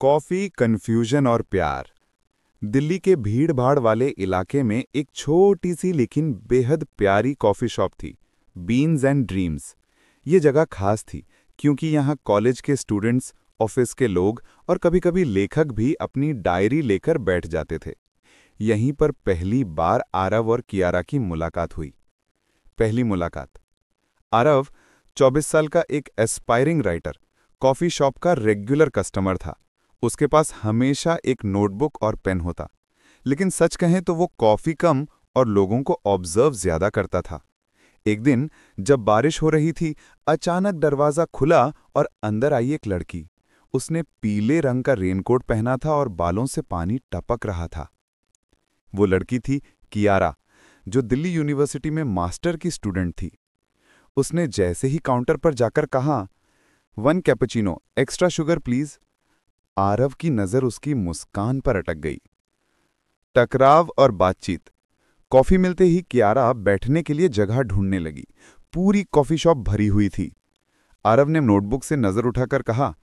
Coffee, confusion और प्यार। दिल्ली के भीड़-भाड़ वाले इलाके में एक छोटी सी लेकिन बेहद प्यारी कॉफी शॉप थी, बीन्स एंड ड्रीम्स। ये जगह खास थी क्योंकि यहाँ कॉलेज के स्टूडेंट्स, ऑफिस के लोग और कभी-कभी लेखक भी अपनी डायरी लेकर बैठ जाते थे। यहीं पर पहली बार आरव और कियारा की मुलाकात हुई। पहली मुलाकात। आरव 24 साल का एक एस्पायरिंग राइटर, कॉफी शॉप का रेगुलर कस्टमर था। उसके पास हमेशा एक नोटबुक और पेन होता, लेकिन सच कहें तो वो कॉफी कम और लोगों को ऑब्जर्व ज्यादा करता था। एक दिन जब बारिश हो रही थी, अचानक दरवाजा खुला और अंदर आई एक लड़की। उसने पीले रंग का रेनकोट पहना था और बालों से पानी टपक रहा था। वो लड़की थी कियारा, जो दिल्ली यूनिवर्सिटी में मास्टर की स्टूडेंट थी। उसने जैसे ही काउंटर पर जाकर कहा, 1 cappuccino, extra sugar please. Aarav की नजर उसकी मुस्कान पर अटक गई। टकराव और बातचीत। कॉफी मिलते ही कियारा बैठने के लिए जगह ढूंढने लगी। पूरी कॉफी शॉप भरी हुई थी। आरव ने नोटबुक से नजर उठाकर कहा,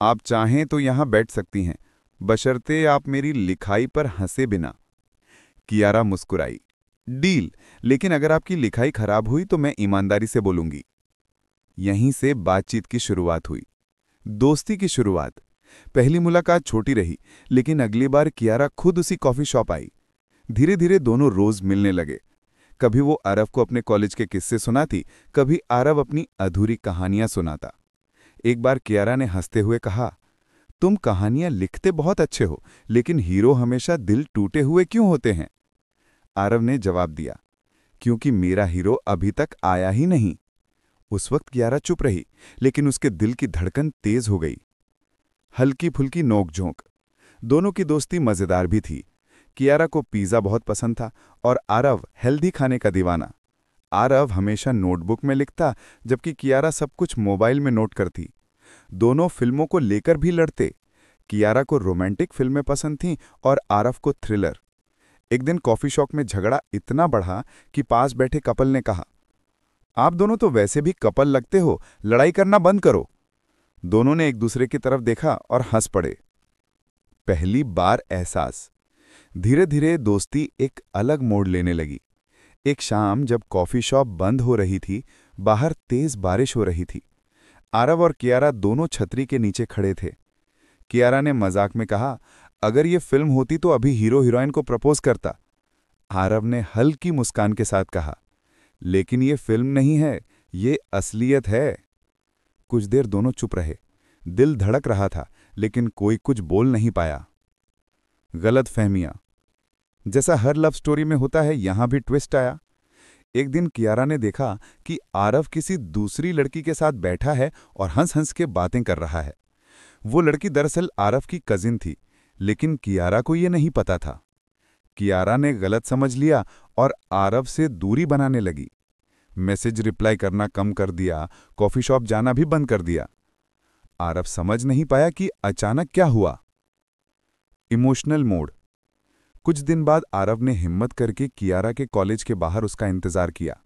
आप चाहें तो यहां बैठ सकती हैं, बशर्ते आप मेरी लिखाई पर हंसे बिना। कियारा मुस्कुराई, डील, लेकिन अगर आपकी लिखाई खराब हुई तो मैं ईमानदारी से बोलूंगी। यहीं से बातचीत की शुरुआत हुई, दोस्ती की शुरुआत। पहली मुलाकात छोटी रही, लेकिन अगली बार कियारा खुद उसी कॉफी शॉप आई। धीरे धीरे दोनों रोज मिलने लगे। कभी वो आरव को अपने कॉलेज के किस्से सुनाती, कभी आरव अपनी अधूरी कहानियां सुनाता। एक बार कियारा ने हंसते हुए कहा, तुम कहानियां लिखते बहुत अच्छे हो, लेकिन हीरो हमेशा दिल टूटे हुए क्यों होते हैं? आरव ने जवाब दिया, क्योंकि मेरा हीरो अभी तक आया ही नहीं। उस वक्त कियारा चुप रही, लेकिन उसके दिल की धड़कन तेज हो गई। हल्की फुल्की नोक-झोंक। दोनों की दोस्ती मजेदार भी थी। कियारा को पिज़्ज़ा बहुत पसंद था और आरव हेल्दी खाने का दीवाना। आरव हमेशा नोटबुक में लिखता, जबकि कियारा सब कुछ मोबाइल में नोट करती। दोनों फिल्मों को लेकर भी लड़ते। कियारा को रोमांटिक फिल्में पसंद थीं और आरव को थ्रिलर। एक दिन कॉफी शॉप में झगड़ा इतना बढ़ा कि पास बैठे कपल ने कहा, आप दोनों तो वैसे भी कपल लगते हो, लड़ाई करना बंद करो। दोनों ने एक दूसरे की तरफ देखा और हंस पड़े। पहली बार एहसास। धीरे धीरे दोस्ती एक अलग मोड़ लेने लगी। एक शाम जब कॉफी शॉप बंद हो रही थी, बाहर तेज बारिश हो रही थी। आरव और कियारा दोनों छतरी के नीचे खड़े थे। कियारा ने मजाक में कहा, अगर ये फिल्म होती तो अभी हीरो हीरोइन को प्रपोज करता। आरव ने हल्की मुस्कान के साथ कहा, लेकिन ये फिल्म नहीं है, ये असलियत है। कुछ देर दोनों चुप रहे। दिल धड़क रहा था, लेकिन कोई कुछ बोल नहीं पाया। गलत फहमियां। जैसा हर लव स्टोरी में होता है, यहां भी ट्विस्ट आया। एक दिन कियारा ने देखा कि आरव किसी दूसरी लड़की के साथ बैठा है और हंस हंस के बातें कर रहा है। वो लड़की दरअसल आरव की कजिन थी, लेकिन कियारा को ये नहीं पता था। कियारा ने गलत समझ लिया और आरव से दूरी बनाने लगी। मैसेज रिप्लाई करना कम कर दिया, कॉफी शॉप जाना भी बंद कर दिया। आरव समझ नहीं पाया कि अचानक क्या हुआ। Emotional mode. कुछ दिन बाद आरव ने हिम्मत करके कियारा के कॉलेज के बाहर उसका इंतजार किया।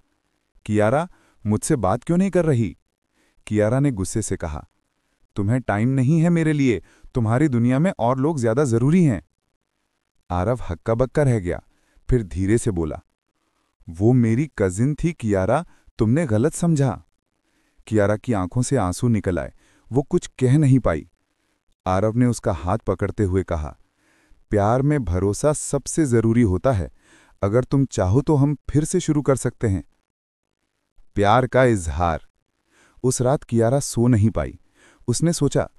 कियारा, मुझसे बात क्यों नहीं कर रही? कियारा ने गुस्से से कहा, तुम्हें टाइम नहीं है मेरे लिए, तुम्हारी दुनिया में और लोग ज्यादा जरूरी हैं। आरव हक्का बक्का रह गया, फिर धीरे से बोला, वो मेरी कजिन थी कियारा, तुमने गलत समझा। कियारा की आंखों से आंसू निकल आए, वो कुछ कह नहीं पाई। आरव ने उसका हाथ पकड़ते हुए कहा, प्यार में भरोसा सबसे जरूरी होता है, अगर तुम चाहो तो हम फिर से शुरू कर सकते हैं। प्यार का इजहार। उस रात कियारा सो नहीं पाई। उसने सोचा,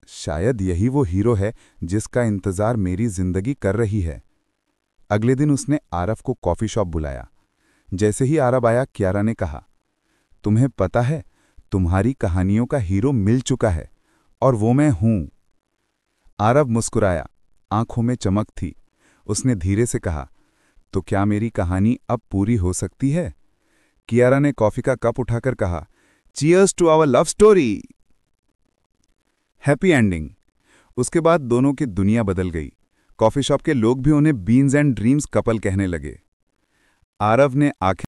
शायद यही वो हीरो है जिसका इंतजार मेरी जिंदगी कर रही है। अगले दिन उसने आरव को कॉफी शॉप बुलाया। जैसे ही आरव आया, कियारा ने कहा, तुम्हें पता है, तुम्हारी कहानियों का हीरो मिल चुका है, और वो मैं हूं। आरव मुस्कुराया, आंखों में चमक थी। उसने धीरे से कहा, तो क्या मेरी कहानी अब पूरी हो सकती है? कियारा ने कॉफी का कप उठाकर कहा, cheers to our love story. Happy ending. उसके बाद दोनों की दुनिया बदल गई। कॉफी शॉप के लोग भी उन्हें बीन्स एंड ड्रीम्स कपल कहने लगे। आरव ने आखिर